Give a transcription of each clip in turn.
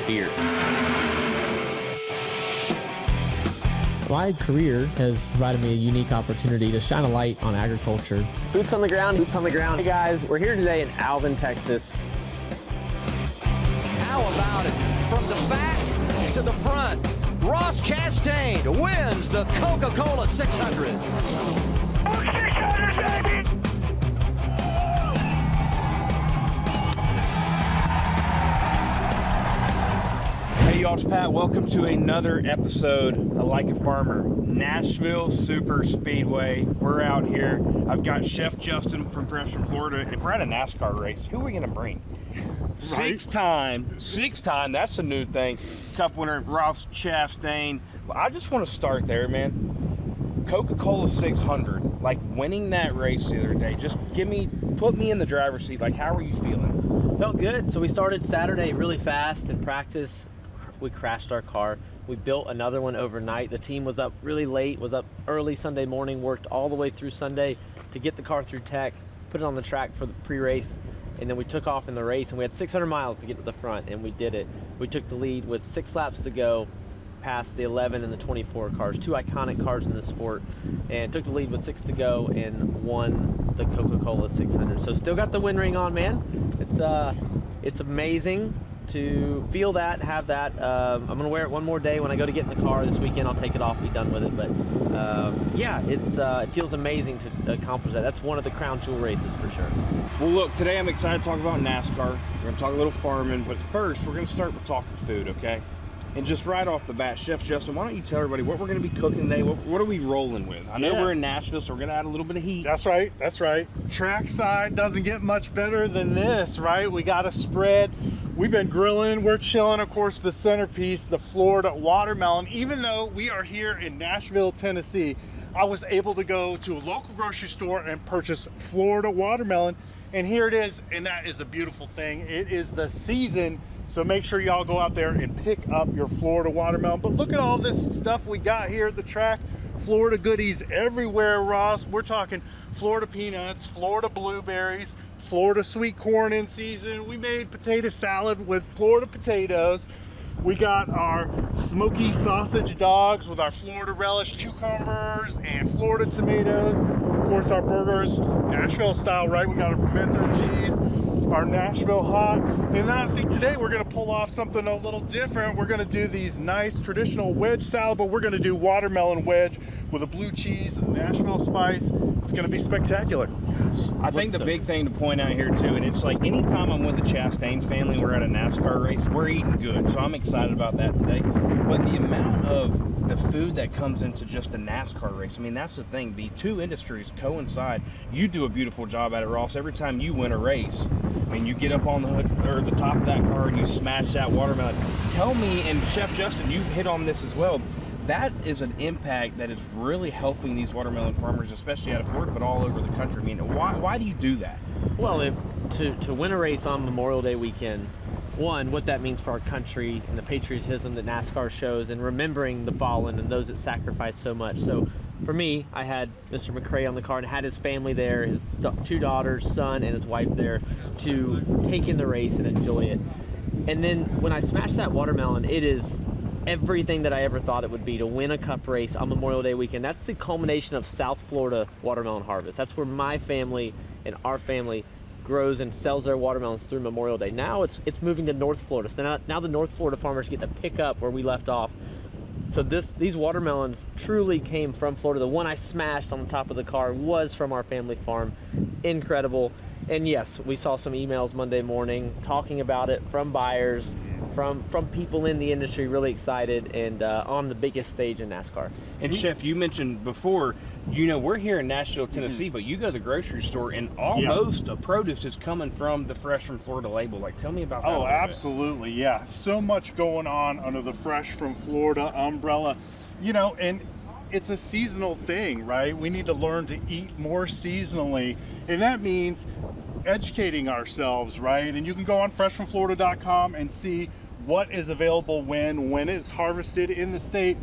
beer. My career has provided me a unique opportunity to shine a light on agriculture. Boots on the ground, boots on the ground. Hey guys, we're here today in Alvin, Texas. How about it? From the back to the front, Ross Chastain wins the Coca-Cola 600. 600, baby! Hey y'all, it's Pat. Welcome to another episode of Like a Farmer, Nashville Superspeedway. We're out here. I've got Chef Justin from Fresh from Florida, and we're at a NASCAR race. Who are we gonna bring? Six time, that's a new thing. Cup winner, Ross Chastain. Well, I just want to start there, man. Coca-Cola 600, like winning that race the other day. Just put me in the driver's seat. Like, how are you feeling? Felt good. So we started Saturday really fast in practice. We crashed our car. We built another one overnight. The team was up really late, was up early Sunday morning, worked all the way through Sunday to get the car through tech, put it on the track for the pre-race, and then we took off in the race, and we had 600 miles to get to the front, and we did it. We took the lead with 6 laps to go, past the 11 and the 24 cars, 2 iconic cars in the sport, and took the lead with 6 to go and won the Coca-Cola 600. So still got the win ring on, man. It's amazing to feel that, have that. I'm gonna wear it one more day when I go to get in the car this weekend. I'll take it off, be done with it. But yeah, it feels amazing to accomplish that. That's one of the crown jewel races for sure. Well, look, today I'm excited to talk about NASCAR. We're gonna talk a little farming, but first we're gonna start with talking food, okay? And just right off the bat, Chef Justin, why don't you tell everybody what we're going to be cooking today? What are we rolling with? I know we're in Nashville, so we're going to add a little bit of heat. That's right. Trackside doesn't get much better than this, right? We got a spread. We've been grilling. We're chilling. Of course, the centerpiece, the Florida watermelon. Even though we are here in Nashville, Tennessee, I was able to go to a local grocery store and purchase Florida watermelon. And here it is, and that is a beautiful thing. It is the season. So make sure y'all go out there and pick up your Florida watermelon. But look at all this stuff we got here at the track. Florida goodies everywhere, Ross. We're talking Florida peanuts, Florida blueberries, Florida sweet corn in season. We made potato salad with Florida potatoes. We got our smoky sausage dogs with our Florida relish cucumbers and Florida tomatoes. Of course, our burgers, Nashville style, right? We got our pimento cheese, our Nashville hot. And then I think today we're gonna pull off something a little different. We're gonna do these nice traditional wedge salad, but we're gonna do watermelon wedge with a blue cheese and Nashville spice. It's gonna be spectacular. I think the big thing to point out here too, and it's like anytime I'm with the Chastain family, we're at a NASCAR race, we're eating good. So I'm excited about that today. But the amount of the food that comes into just a NASCAR race, I mean, that's the thing. The two industries coincide. You do a beautiful job at it, Ross. Every time you win a race, I mean, you get up on the hood or the top of that car and you smash that watermelon. Tell me, and Chef Justin, you hit on this as well, that is an impact that is really helping these watermelon farmers, especially out of Florida, but all over the country. I mean, why do you do that? Well, to win a race on Memorial Day weekend, one, what that means for our country and the patriotism that NASCAR shows, and remembering the fallen and those that sacrificed so much. So for me, I had Mr. McRae on the car and had his family there, his 2 daughters, son, and his wife there to take in the race and enjoy it. And then when I smashed that watermelon, it is everything that I ever thought it would be to win a cup race on Memorial Day weekend. That's the culmination of South Florida watermelon harvest. That's where my family and our family grows and sells their watermelons through Memorial Day. Now it's moving to North Florida. So now the North Florida farmers get to pick up where we left off. So these watermelons truly came from Florida. The one I smashed on the top of the car was from our family farm. Incredible. And yes, we saw some emails Monday morning talking about it from buyers, from people in the industry, really excited, and on the biggest stage in NASCAR. And Chef, you mentioned before, you know, we're here in Nashville, Tennessee, but you go to the grocery store and almost a produce is coming from the Fresh from Florida label. Like, tell me about that. Oh, absolutely, yeah. So much going on under the Fresh from Florida umbrella, you know, and it's a seasonal thing, right? We need to learn to eat more seasonally, and that means educating ourselves, right? And you can go on freshfromflorida.com and see what is available when it's harvested in the state.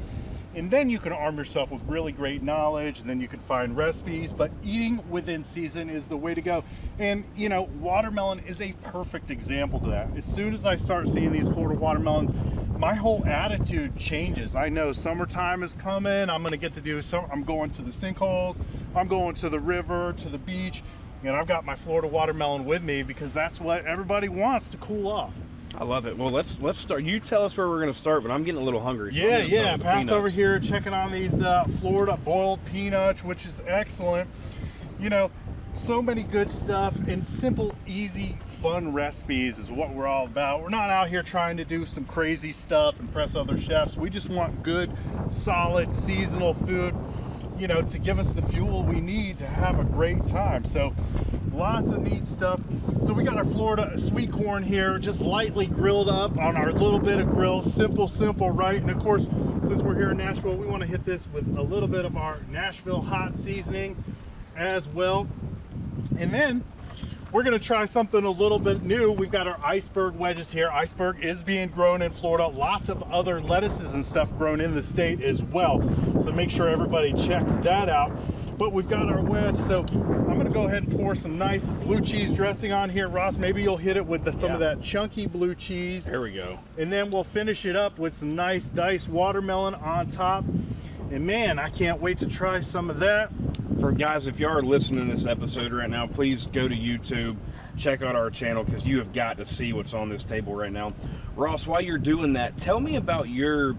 And then you can arm yourself with really great knowledge, and then you can find recipes, but eating within season is the way to go. And you know, watermelon is a perfect example to that. As soon as I start seeing these Florida watermelons, my whole attitude changes. I know summertime is coming. I'm gonna get to do some, I'm going to the sinkholes, I'm going to the river, to the beach, and I've got my Florida watermelon with me because that's what everybody wants to cool off. I love it. Well, let's start. You tell us where we're going to start, but I'm getting a little hungry. So Yeah. Pat's over here checking on these Florida boiled peanuts, which is excellent. You know, so many good stuff, and simple, easy, fun recipes is what we're all about. We're not out here trying to do some crazy stuff, impress other chefs. We just want good, solid, seasonal food, you know, to give us the fuel we need to have a great time. So lots of neat stuff. So we got our Florida sweet corn here, just lightly grilled up on our little bit of grill. Simple, right? And of course, since we're here in Nashville, we want to hit this with a little bit of our Nashville hot seasoning as well. And then we're going to try something a little bit new. We've got our iceberg wedges here. Iceberg is being grown in Florida. Lots of other lettuces and stuff grown in the state as well. So make sure everybody checks that out. But we've got our wedge. So I'm going to go ahead and pour some nice blue cheese dressing on here. Ross, maybe you'll hit it with some of that chunky blue cheese. There we go. And then we'll finish it up with some nice diced watermelon on top. And man, I can't wait to try some of that. For guys, if you are listening to this episode right now, please go to YouTube, check out our channel, because you have got to see what's on this table right now. Ross, while you're doing that, tell me about your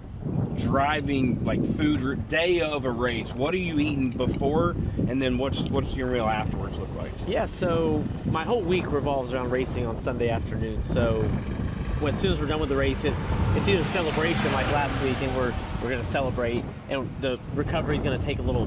driving, like, food day of a race. What are you eating before, and then what's your meal afterwards look like? Yeah, so my whole week revolves around racing on Sunday afternoon. So as soon as we're done with the race, it's either celebration like last week, and we're going to celebrate, and the recovery is going to take a little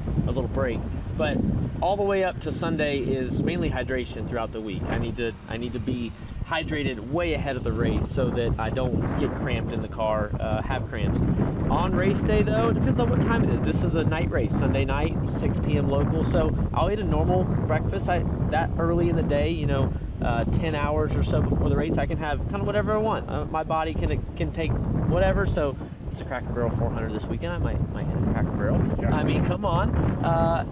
break. But all the way up to Sunday is mainly hydration throughout the week. I need to be hydrated way ahead of the race so that I don't get cramped in the car, have cramps. On race day though, it depends on what time it is. This is a night race, Sunday night, 6 p.m. local. So I'll eat a normal breakfast that early in the day, you know, 10 hours or so before the race. I can have kind of whatever I want. My body can take whatever. So it's a Cracker Barrel 400 this weekend. I might hit a Cracker Barrel. Yeah. I mean, come on.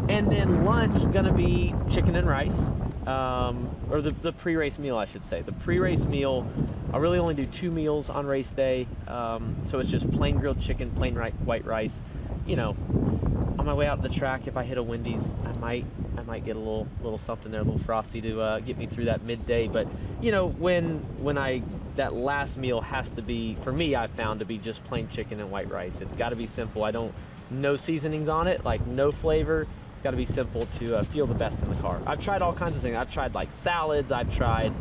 And then lunch gonna be chicken and rice, or the pre-race meal, I should say. The pre-race meal, I really only do 2 meals on race day. So it's just plain grilled chicken, plain white rice. You know, on my way out to the track, if I hit a Wendy's, I might get a little something there, a little frosty to get me through that midday. But you know, when that last meal has to be, for me, I've found to be just plain chicken and white rice. It's got to be simple. No seasonings on it, like no flavor. It's got to be simple to feel the best in the car. I've tried all kinds of things. I've tried like salads. I've tried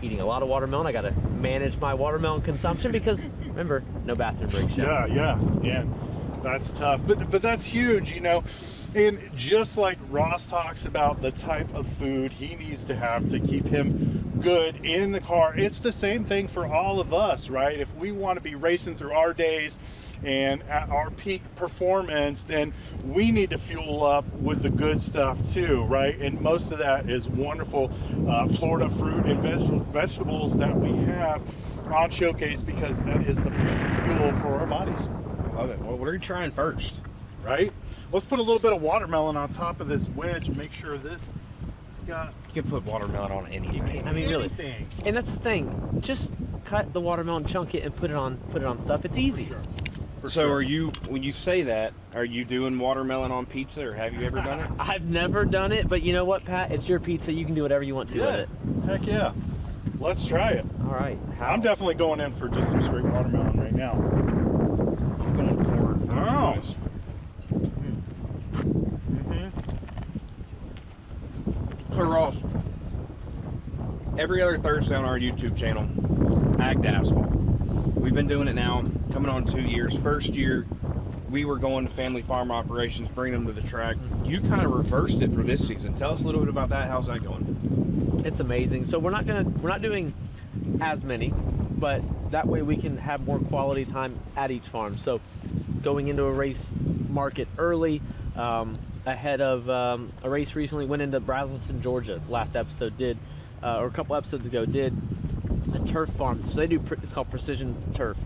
eating a lot of watermelon. I got to manage my watermelon consumption because remember, no bathroom breaks. Yeah. That's tough, but that's huge, you know. And just like Ross talks about the type of food he needs to have to keep him good in the car, it's the same thing for all of us, right? If we want to be racing through our days and at our peak performance, then we need to fuel up with the good stuff too, right? And most of that is wonderful Florida fruit and vegetables that we have on Showcase, because that is the perfect fuel for our bodies. Love it. Well, what are you trying first? Right? Let's put a little bit of watermelon on top of this wedge and make sure this has got... You can put watermelon on anything. I mean, really. Anything. And that's the thing. Just cut the watermelon, chunk it, and put it on stuff. It's easy. For So sure. are you, when you say that, are you doing watermelon on pizza, or have you ever done it? I've never done it, but you know what, Pat? It's your pizza. You can do whatever you want to with it. Heck yeah. Let's try it. All right. I'm definitely going in for just some straight watermelon right now. I'm going corn first, Oh. guys. So Ross, every other Thursday on our YouTube channel, Ag to Asphalt. We've been doing it now, coming on 2 years. First year, we were going to family farm operations, bringing them to the track. You kind of reversed it for this season. Tell us a little bit about that. How's that going? It's amazing. So we're not doing as many, but that way we can have more quality time at each farm. So going into a race market early, ahead of a race recently, went into Braselton, Georgia. Last episode or a couple episodes ago, did a turf farm. So they do, it's called precision turf.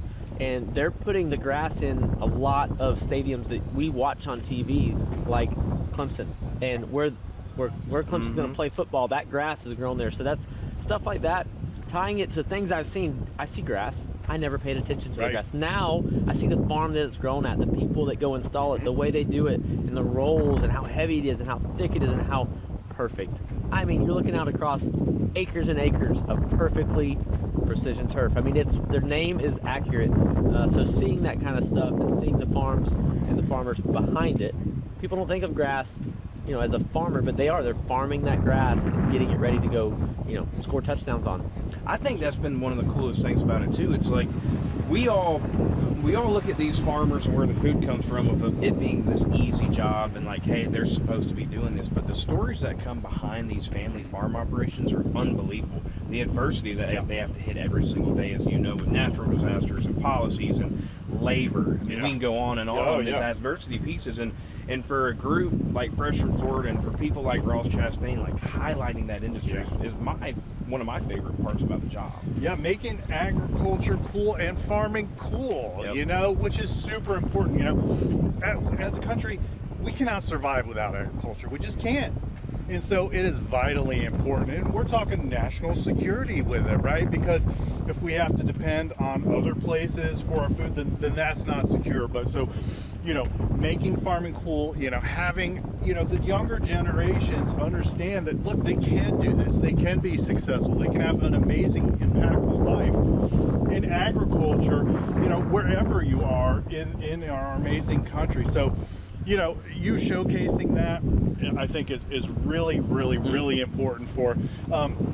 and they're putting the grass in a lot of stadiums that we watch on TV, like Clemson, and where Clemson's going to play football, that grass is grown there. So that's stuff like that, tying it to things I've seen. I see grass. I never paid attention to the grass. Now I see the farm that it's grown at, the people that go install it, the way they do it, and the rolls, and how heavy it is, and how thick it is, and how perfect. I mean, you're looking out across acres and acres of perfectly precision turf. I mean, their name is accurate. So seeing that kind of stuff and seeing the farms and the farmers behind it, people don't think of grass, as a farmer, but they're farming that grass and getting it ready to go, score touchdowns on. I think that's been one of the coolest things about it too. It's like we all look at these farmers and where the food comes from of it being this easy job and like, hey, they're supposed to be doing this, but the stories that come behind these family farm operations are unbelievable. The adversity that they have to hit every single day, as you know, with natural disasters and policies and labor. I mean, we can go on and on these adversity pieces, and for a group like Fresh from Florida and for people like Ross Chastain, like highlighting that industry is one of my favorite parts about the job. Yeah, making agriculture cool and farming cool, which is super important. As a country, we cannot survive without agriculture. We just can't. And so it is vitally important. And we're talking national security with it, right? Because if we have to depend on other places for our food, then that's not secure. But so, making farming cool, having, the younger generations understand that, look, they can do this. They can be successful. They can have an amazing, impactful life in agriculture, wherever you are in our amazing country. So, you showcasing that, I think is really, really, really important for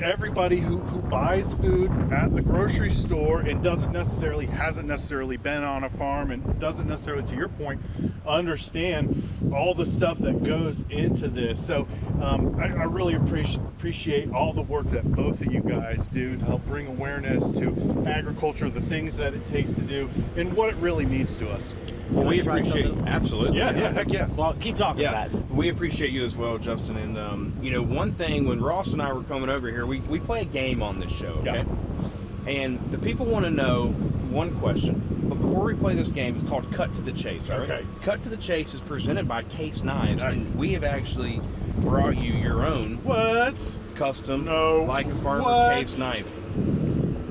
everybody who buys food at the grocery store and hasn't necessarily been on a farm and doesn't necessarily, to your point, understand all the stuff that goes into this. So I really appreciate all the work that both of you guys do to help bring awareness to agriculture, the things that it takes to do, and what it really means to us. Well, we appreciate absolutely. Yeah, heck yeah. Well, keep talking about that. We appreciate you as well, Justin. And one thing, when Ross and I were coming over here, we play a game on this show, okay? Yeah. And the people want to know one question. But before we play this game, it's called Cut to the Chase, all right? Okay. Cut to the Chase is presented by Case Knives. Nice. And we have actually brought you your own custom Like a Farmer Case knife.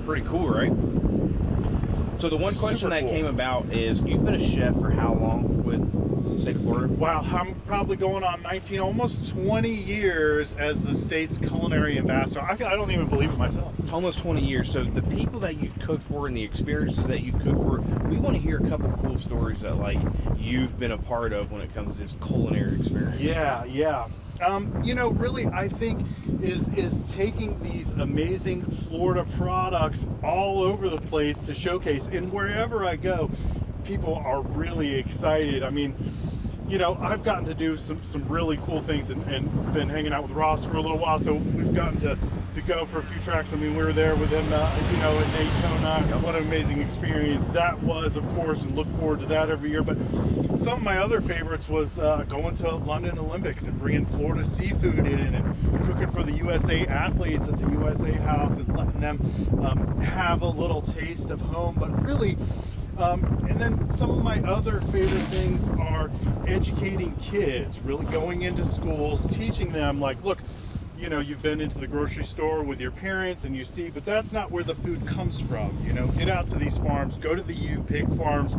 Pretty cool, right? So the one question that came about is, you've been a chef for how long with the state of Florida? Wow, I'm probably going on 19, almost 20 years as the state's culinary ambassador. I don't even believe it myself. Almost 20 years. So the people that you've cooked for and the experiences that you've cooked for, we want to hear a couple of cool stories that you've been a part of when it comes to this culinary experience. Yeah. Really, I think is taking these amazing Florida products all over the place to showcase. And wherever I go, people are really excited. I mean, I've gotten to do some really cool things and been hanging out with Ross for a little while. So we've gotten to go for a few tracks. I mean, we were there with him, at Daytona. What an amazing experience that was, of course, and look forward to that every year. But some of my other favorites was going to London Olympics and bringing Florida seafood in and cooking for the USA athletes at the USA House and letting them have a little taste of home. But really, and then some of my other favorite things are educating kids, really going into schools, teaching them, look, you've been into the grocery store with your parents and you see, but that's not where the food comes from. Get out to these farms, go to the pig farms,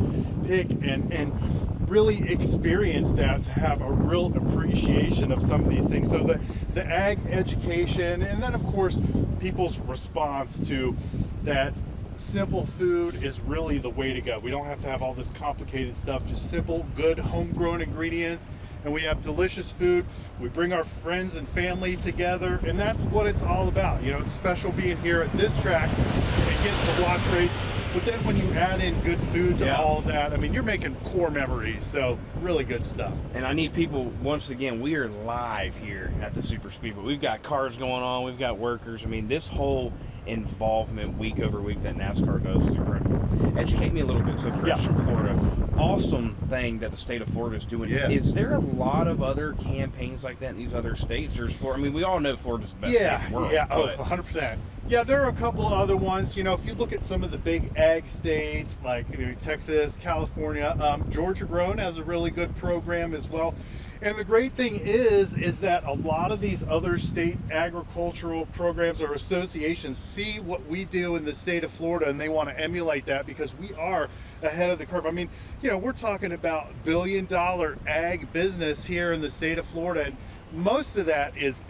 pick and really experience that, to have a real appreciation of some of these things. So the ag education, and then of course people's response to that. Simple food is really the way to go. We don't have to have all this complicated stuff, just simple, good, homegrown ingredients, and we have delicious food. We bring our friends and family together, and that's what it's all about. It's special being here at this track and getting to watch race. But then when you add in good food to all of that, I mean, you're making core memories. So really good stuff. And I need people, once again, we are live here at the Superspeedway. We've got cars going on. We've got workers. I mean, this whole involvement week over week that NASCAR does is incredible. Educate me a little bit. So Fresh from Florida, awesome thing that the state of Florida is doing. Yeah. Is there a lot of other campaigns like that in these other states? Or is Florida, I mean, we all know Florida's the best state in the world. Yeah, 100%. Yeah, there are a couple of other ones. You know, if you look at some of the big ag states like Texas, California, Georgia Grown has a really good program as well. And the great thing is that a lot of these other state agricultural programs or associations see what we do in the state of Florida, and they want to emulate that because we are ahead of the curve. I mean, you know, we're talking about billion-dollar ag business here in the state of Florida, and most of that is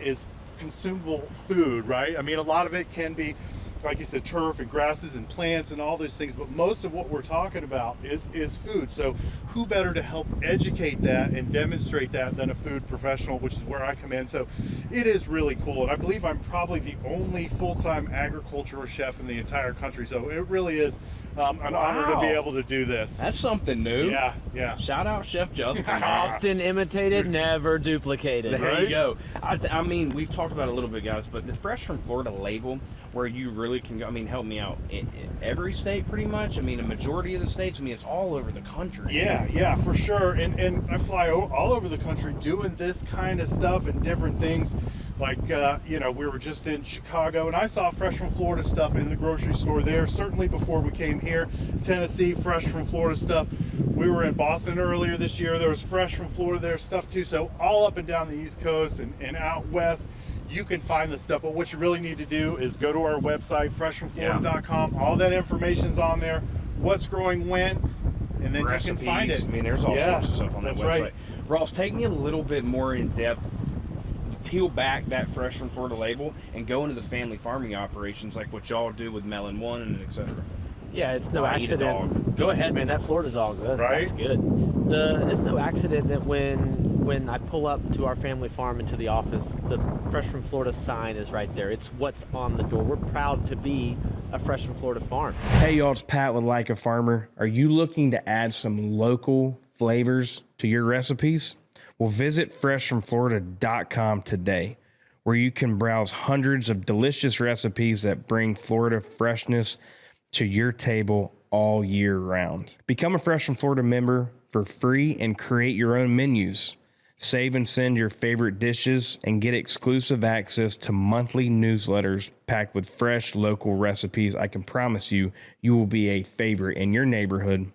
consumable food, right? I mean, a lot of it can be, like you said, turf and grasses and plants and all these things, but most of what we're talking about is food. So who better to help educate that and demonstrate that than a food professional, which is where I come in. So it is really cool. And I believe I'm probably the only full-time agricultural chef in the entire country. So it really is an honor to be able to do this. That's something new. Yeah, yeah. Shout out Chef Justin. Often imitated, never duplicated. There you go. I mean, we've talked about it a little bit, guys, but the Fresh from Florida label, where you really can go, I mean, help me out. In every state, pretty much. I mean, a majority of the states. I mean, it's all over the country. Yeah, for sure. And I fly all over the country doing this kind of stuff and different things. Like, you know, we were just in Chicago, and I saw Fresh from Florida stuff in the grocery store there. Certainly before we came here, Tennessee, Fresh from Florida stuff. We were in Boston earlier this year. There was Fresh from Florida there stuff too. So all up and down the East Coast and out west, you can find the stuff. But what you really need to do is go to our website, freshfromflorida.com. All that information's on there. What's growing when, and then Recipes. You can find it. I mean, there's all sorts of stuff on that that's website. Right. Ross, take me a little bit more in depth. Peel back that Fresh from Florida label and go into the family farming operations like what y'all do with Melon One and etc. Yeah, it's no I eat a accident. dog. Go ahead, man. That Florida dog, Right? that's good. It's no accident that when I pull up to our family farm into the office, the Fresh from Florida sign is right there. It's what's on the door. We're proud to be a Fresh from Florida farm. Hey y'all, it's Pat with Like a Farmer. Are you looking to add some local flavors to your recipes? Well, visit freshfromflorida.com today, where you can browse hundreds of delicious recipes that bring Florida freshness to your table all year round. Become a Fresh from Florida member for free and create your own menus. Save and send your favorite dishes and get exclusive access to monthly newsletters packed with fresh local recipes. I can promise you, you will be a favorite in your neighborhood.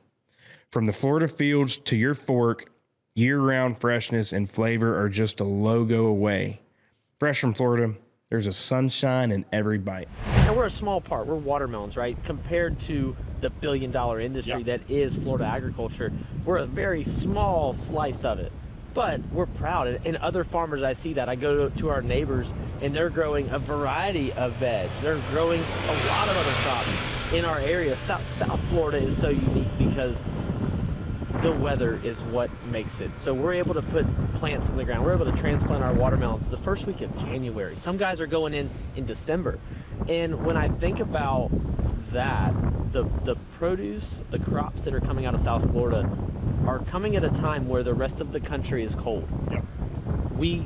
From the Florida fields to your fork, year-round freshness and flavor are just a logo away. Fresh from Florida, there's a sunshine in every bite. And we're a small part. We're watermelons, right? Compared to the billion-dollar industry that is Florida agriculture, we're a very small slice of it. But we're proud. And other farmers, I see that. I go to our neighbors, and they're growing a variety of veg. They're growing a lot of other crops in our area. South Florida is so unique because the weather is what makes it. So we're able to put plants in the ground. We're able to transplant our watermelons the first week of January. Some guys are going in December. And when I think about that, the produce, the crops that are coming out of South Florida are coming at a time where the rest of the country is cold. Yep. We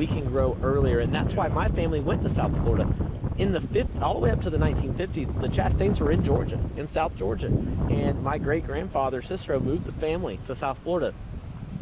can grow earlier, and that's why my family went to South Florida. In the all the way up to the 1950s, the Chastains were in Georgia, in South Georgia. And my great-grandfather, Cicero, moved the family to South Florida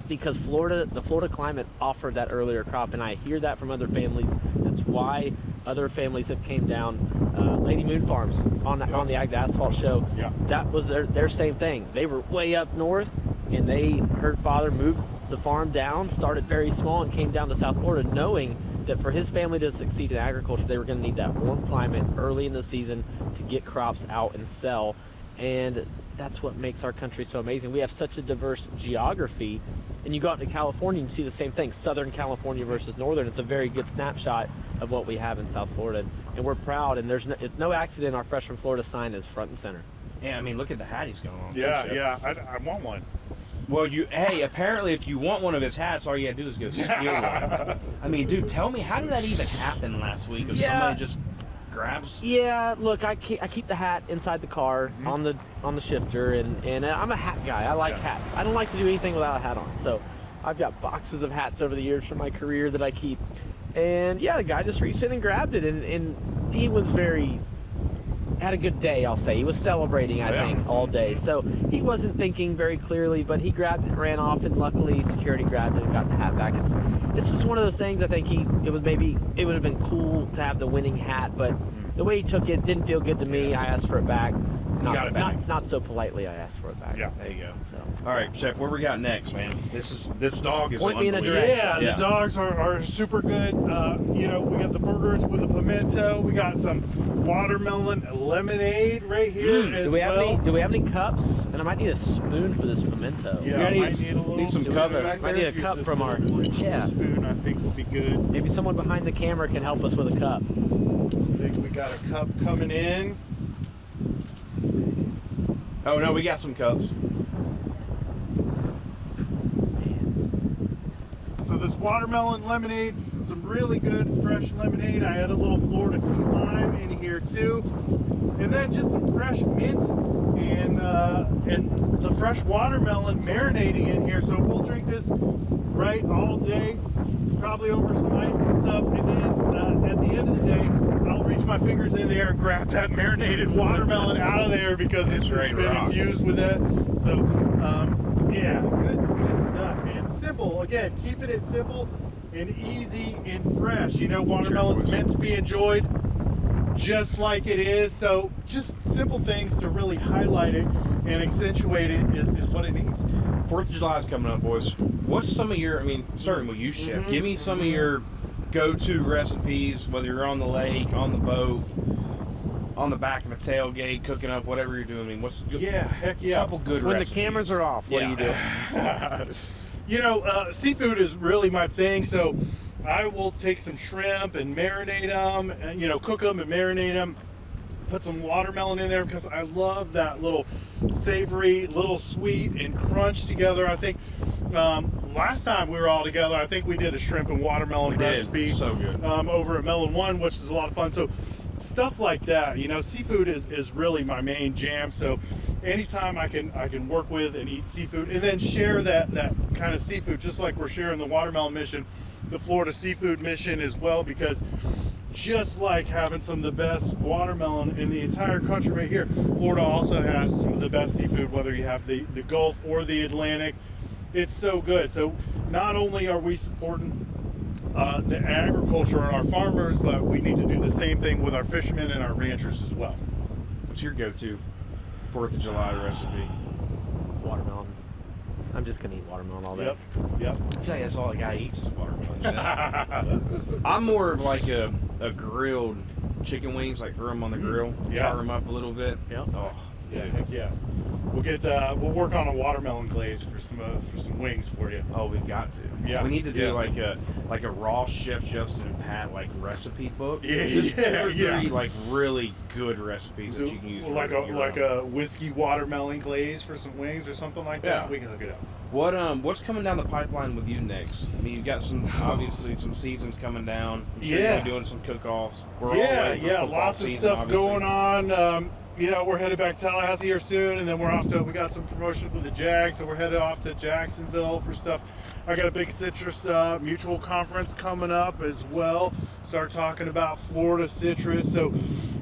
because the Florida climate offered that earlier crop. And I hear that from other families. That's why other families have came down. Lady Moon Farms on the Ag to Asphalt show. Yeah. That was their same thing. They were way up north, and they heard father moved the farm down, started very small, and came down to South Florida knowing that for his family to succeed in agriculture, they were going to need that warm climate early in the season to get crops out and sell. And that's what makes our country so amazing. We have such a diverse geography, and you go out to California and see the same thing, Southern California versus Northern. It's a very good snapshot of what we have in South Florida, and we're proud. And it's no accident our Fresh from Florida sign is front and center. Yeah, I mean, look at the hat he's going on. Yeah, I want one. Well, hey, apparently if you want one of his hats, all you gotta do is go steal one. I mean, dude, tell me, how did that even happen last week? If somebody just grabs? Yeah, look, I keep the hat inside the car on the shifter, and I'm a hat guy. I like hats. I don't like to do anything without a hat on. So I've got boxes of hats over the years from my career that I keep. And yeah, the guy just reached in and grabbed it, and he was had a good day, I'll say. He was celebrating, I think, all day. So he wasn't thinking very clearly, but he grabbed it and ran off, and luckily security grabbed it and got the hat back. It's just one of those things. I think it would have been cool to have the winning hat, but the way he took it didn't feel good to me. I asked for it back. got it back. Not so politely. I asked for it back. Yeah. There you go. So. All right, Chef, what we got next, man? This dog is Point me in a unbelievable. direction. Yeah, the dogs are super good. You know, we got the burgers with the pimento. We got some watermelon lemonade right here as Do we have well. any? Do we have any cups? And I might need a spoon for this pimento. Yeah, gotta might need a little need some spoon cups. back Might there. need a cup Use from this our- little blue yeah. spoon. I think will be good. Maybe someone behind the camera can help us with a cup. I think we got a cup coming in. Oh no, we got some cups. So this watermelon lemonade, some really good fresh lemonade. I had a little Florida key lime in here too, and then just some fresh mint and the fresh watermelon marinating in here. So we'll drink this right all day, probably over some ice and stuff. And then at the end of the day, I'll reach my fingers in there and grab that marinated watermelon out of there because it's right, been rock. infused with that. So yeah, good stuff, man. Simple, again, keeping it simple and easy and fresh. You know, watermelon's meant to be enjoyed just like it is. So just simple things to really highlight it and accentuate it is what it needs. 4th of July is coming up, boys. What's some of your, starting with you, Chef, give me some of your go-to recipes, whether you're on the lake, on the boat, on the back of a tailgate, cooking up, whatever you're doing. What's Yeah, heck yeah. a couple good When recipes? the cameras are off, what do you do? You know, seafood is really my thing, so I will take some shrimp and marinate them, and, you know, cook them and marinate them. Put some watermelon in there because I love that little savory, little sweet and crunch together. I think last time we were all together, I think we did a shrimp and watermelon recipe. So good. Over at Melon One, which is a lot of fun. So stuff like that, you know, seafood is really my main jam. So anytime I can work with and eat seafood and then share that kind of seafood, just like we're sharing the watermelon mission, the Florida seafood mission as well, because just like having some of the best watermelon in the entire country right here, Florida also has some of the best seafood, whether you have the Gulf or the Atlantic. It's so good. So not only are we supporting the agriculture and our farmers, but we need to do the same thing with our fishermen and our ranchers as well. What's your go-to 4th of July recipe? Watermelon. I'm just gonna eat watermelon all day. Yep. I feel like that's all a guy eats is watermelon. I'm more of like a grilled chicken wings, like throw them on the grill, char them up a little bit. Yep. Oh, Yeah, dude. heck yeah. We'll work on a watermelon glaze for some wings for you. Oh, we've got to. Yeah. We need to do Yeah. like a Ross Chef Justin and Pat like recipe book. Yeah, Just 2 or 3 yeah. like really good recipes that you can use. Like year round. a whiskey watermelon glaze for some wings or something like that. Yeah. We can hook it up. What's coming down the pipeline with you next? I mean, you've got obviously some seasons coming down. I'm sure Yeah. you'll be doing some cook-offs. We're all ready for football lots of season, stuff obviously. going on. You know, we're headed back to Tallahassee here soon, and then we got some promotions with the Jags, so we're headed off to Jacksonville for stuff. I got a big citrus mutual conference coming up as well. Start talking about Florida citrus, so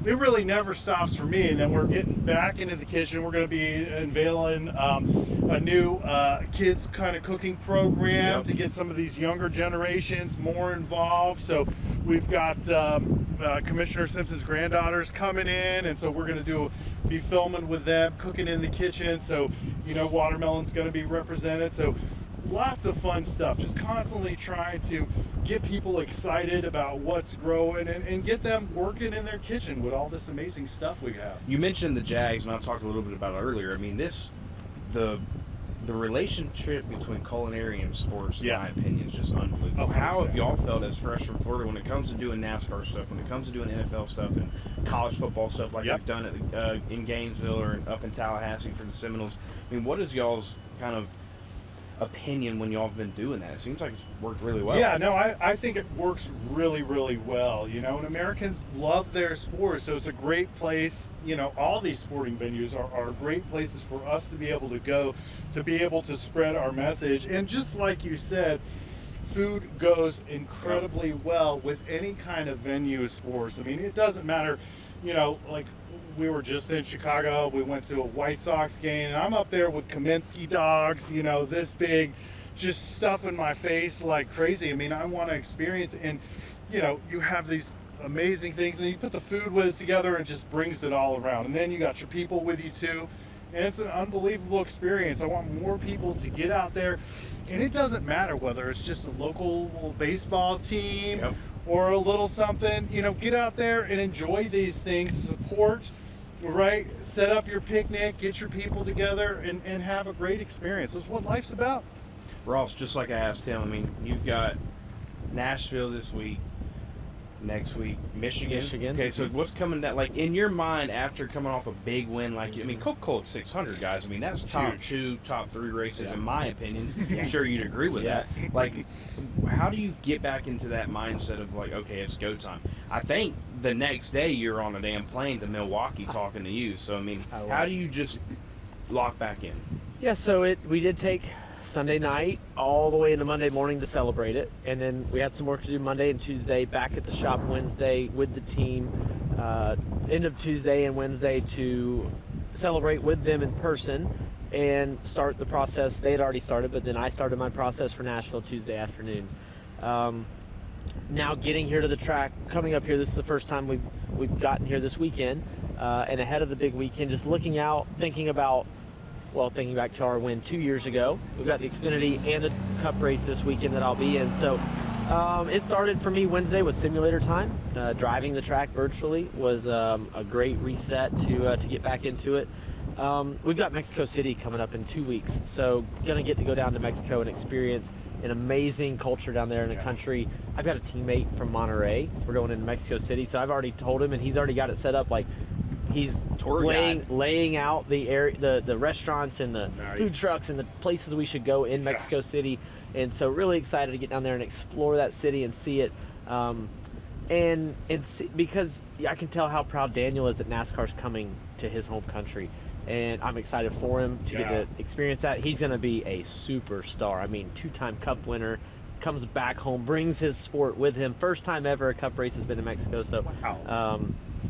it really never stops for me. And then we're getting back into the kitchen. We're going to be unveiling a new kids kind of cooking program to get some of these younger generations more involved. So we've got Commissioner Simpson's granddaughters coming in, and so we're going to be filming with them, cooking in the kitchen. So, you know, watermelon's going to be represented. So lots of fun stuff, just constantly trying to get people excited about what's growing and get them working in their kitchen with all this amazing stuff we have. You mentioned the Jags, and I talked a little bit about it earlier. I mean, the relationship between culinary and sports, in my opinion, is just unbelievable. Oh, How have 100%. y'all felt as Fresh from Florida when it comes to doing NASCAR stuff, when it comes to doing NFL stuff and college football stuff like we've done in Gainesville or up in Tallahassee for the Seminoles? I mean, what is y'all's kind of opinion when y'all have been doing that? It seems like it's worked really well. Yeah, no, I think it works really, really well, you know, and Americans love their sports, so it's a great place. You know, all these sporting venues are great places for us to be able to go, to be able to spread our message. And just like you said, food goes incredibly well with any kind of venue of sports. I mean, it doesn't matter, you know, like we were just in Chicago, we went to a White Sox game, and I'm up there with Kaminsky dogs, you know, this big, just stuff in my face like crazy. I mean, I want to experience it. And, you know, you have these amazing things, and you put the food with it together, and just brings it all around. And then you got your people with you too, and it's an unbelievable experience. I want more people to get out there, and it doesn't matter whether it's just a local baseball team or a little something. You know, get out there and enjoy these things, support, right? Set up your picnic, get your people together, and have a great experience. That's what life's about. Ross, just like I asked him, I mean, you've got Nashville this week, next week Michigan. Okay, so what's coming that, like, in your mind after coming off a big win, like, I mean, Coca-Cola 600, guys, I mean, that's top 2, top 3 races in my opinion. I'm sure you'd agree with that. Like, how do you get back into that mindset of like, okay, it's go time? I think the next day you're on a damn plane to Milwaukee talking to you. So I mean, how do you just lock back in? Yeah, so we did take Sunday night all the way into Monday morning to celebrate it, and then we had some work to do Monday and Tuesday, back at the shop Wednesday with the team, end of Tuesday and Wednesday to celebrate with them in person and start the process. They had already started, but then I started my process for Nashville Tuesday afternoon. Now getting here to the track, coming up here, this is the first time we've gotten here this weekend, and ahead of the big weekend, just looking out, thinking back to our win 2 years ago. We've got the Xfinity and the Cup race this weekend that I'll be in. So it started for me Wednesday with simulator time. Driving the track virtually was a great reset to get back into it. We've got Mexico City coming up in 2 weeks, so gonna get to go down to Mexico and experience an amazing culture down there in the country. I've got a teammate from Monterey. We're going into Mexico City, so I've already told him, and he's already got it set up. Like, he's laying out the area, the restaurants and the food trucks and the places we should go in Mexico City. And so really excited to get down there and explore that city and see it. And because I can tell how proud Daniel is that NASCAR's coming to his home country. And I'm excited for him to get to experience that. He's going to be a superstar. I mean, 2-time Cup winner, comes back home, brings his sport with him. First time ever a Cup race has been in Mexico. So,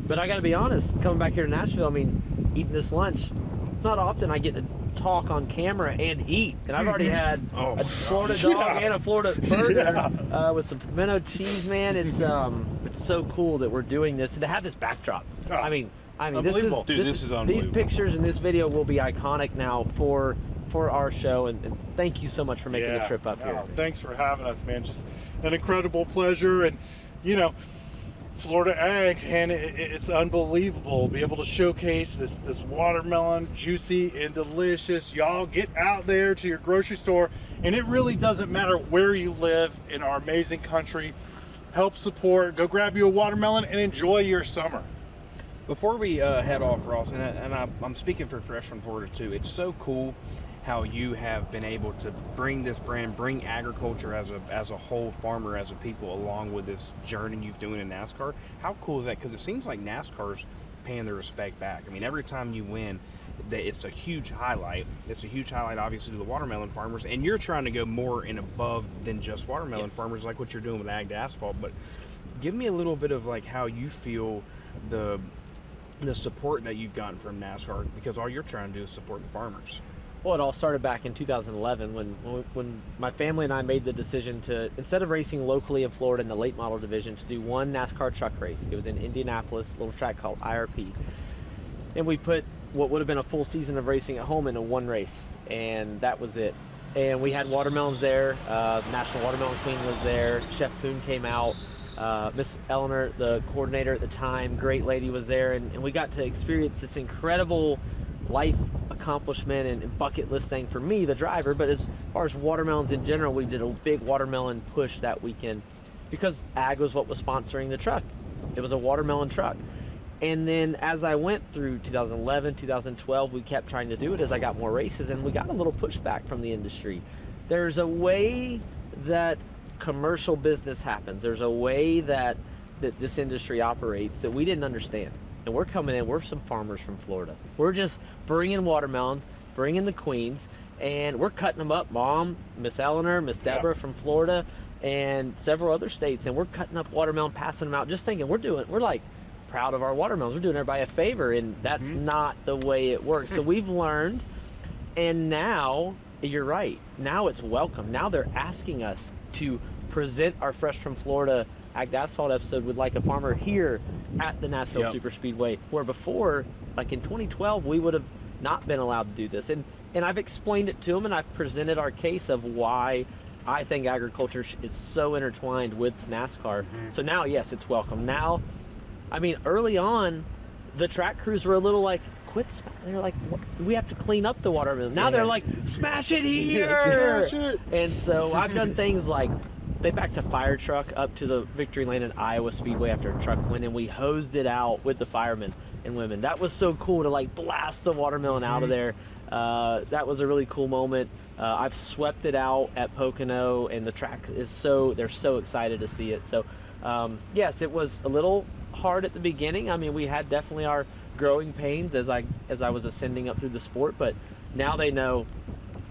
but I got to be honest, coming back here to Nashville, I mean, eating this lunch, not often I get to talk on camera and eat. And I've already had a Florida dog and a Florida burger with some pimento cheese, man. It's so cool that we're doing this and to have this backdrop. I mean, this is unbelievable. These pictures and this video will be iconic now for our show, and thank you so much for making the trip up here. Thanks for having us, man. Just an incredible pleasure, and you know, Florida Ag, and it's unbelievable. Be able to showcase this watermelon, juicy and delicious. Y'all get out there to your grocery store, and it really doesn't matter where you live in our amazing country. Help support, go grab you a watermelon and enjoy your summer. Before we head off, Ross, and I'm speaking for Fresh from Florida too, it's so cool how you have been able to bring this brand, bring agriculture as a whole, farmer as a people, along with this journey you've doing in NASCAR. How cool is that? Because it seems like NASCAR's paying their respect back. I mean, every time you win, it's a huge highlight. It's a huge highlight, obviously, to the watermelon farmers, and you're trying to go more and above than just watermelon farmers, like what you're doing with Ag to Asphalt. But give me a little bit of like how you feel the support that you've gotten from NASCAR, because all you're trying to do is support the farmers. Well, it all started back in 2011 when my family and I made the decision to, instead of racing locally in Florida in the late model division, to do one NASCAR truck race. It was in Indianapolis, a little track called IRP. And we put what would have been a full season of racing at home into one race, and that was it. And we had watermelons there. National Watermelon Queen was there. Chef Poon came out. Miss Eleanor, the coordinator at the time, great lady, was there, and we got to experience this incredible life accomplishment and bucket list thing for me, the driver. But as far as watermelons in general, we did a big watermelon push that weekend because Ag was what was sponsoring the truck. It was a watermelon truck. And then as I went through 2011, 2012, we kept trying to do it as I got more races, and we got a little pushback from the industry. There's a way that commercial business happens. There's a way that this industry operates that we didn't understand. And we're coming in, we're some farmers from Florida. We're just bringing watermelons, bringing the queens, and we're cutting them up. Mom, Miss Eleanor, Miss Deborah from Florida, and several other states, and we're cutting up watermelon, passing them out, just thinking we're like proud of our watermelons. We're doing everybody a favor, and that's not the way it works. So we've learned, and now, you're right, now it's welcome. Now they're asking us to present our Fresh from Florida Ag to Asphalt episode with Like a Farmer here at the Nashville Superspeedway, where before, like in 2012, we would have not been allowed to do this. And I've explained it to them, and I've presented our case of why I think agriculture is so intertwined with NASCAR. So now, yes, it's welcome. Now, I mean, early on, the track crews were a little like, quit. They're like, we have to clean up the watermelon. Now they're like, smash it here. Smash it. And so I've done things like, they backed a fire truck up to the victory lane at Iowa Speedway after a truck went, and we hosed it out with the firemen and women. That was so cool to like blast the watermelon out of there. That was a really cool moment. I've swept it out at Pocono, and the track is they're so excited to see it. So yes, it was a little hard at the beginning. I mean, we had definitely our growing pains as I was ascending up through the sport, but now they know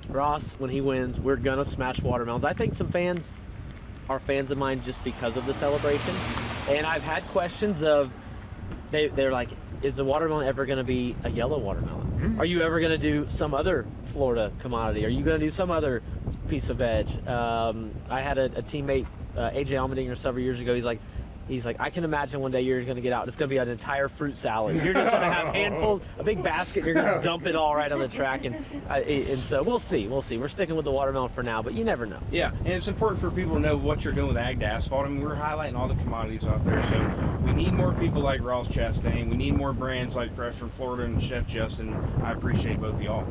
Ross, when he wins, we're gonna smash watermelons. I think some fans are fans of mine just because of the celebration, and I've had questions of they're like, is the watermelon ever going to be a yellow watermelon? Are you ever going to do some other Florida commodity? Are you going to do some other piece of veg? I had a teammate, AJ Allmendinger, several years ago. He's like, I can imagine one day you're going to get out. It's going to be an entire fruit salad. You're just going to have handfuls, a big basket. You're going to dump it all right on the track. And so we'll see. We're sticking with the watermelon for now, but you never know. Yeah, and it's important for people to know what you're doing with Ag to Asphalt. I mean, we're highlighting all the commodities out there. So we need more people like Ross Chastain. We need more brands like Fresh from Florida and Chef Justin. I appreciate both of y'all.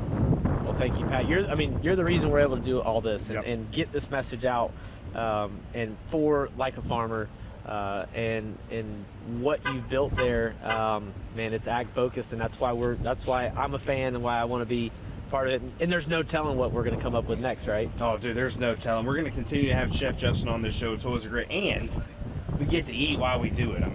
Well, thank you, Pat. You're the reason we're able to do all this and get this message out, and for Like a Farmer. And what you've built there, man, it's ag focused, and that's why I'm a fan and why I want to be part of it. And there's no telling what we're going to come up with next, right? Oh, dude, there's no telling. We're going to continue to have Chef Justin on this show. It's always great, and we get to eat while we do it. I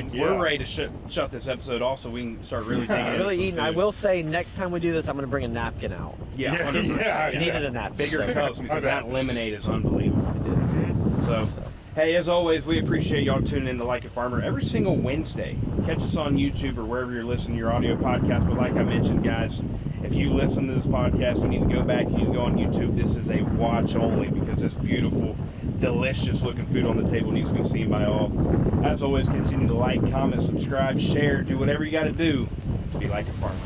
mean, we're ready to shut this episode off so we can start really digging into some eating. food. I will say, next time we do this, I'm going to bring a napkin out. Yeah, 100%. You needed a napkin. Bigger cups, because that lemonade is unbelievable. It is. So, hey, as always, we appreciate y'all tuning in to Like a Farmer every single Wednesday. Catch us on YouTube or wherever you're listening to your audio podcast. But like I mentioned, guys, if you listen to this podcast, you need to go back. You need to go on YouTube. This is a watch only, because this beautiful, delicious looking food on the table needs to be seen by all. As always, continue to like, comment, subscribe, share, do whatever you got to do to be like a farmer.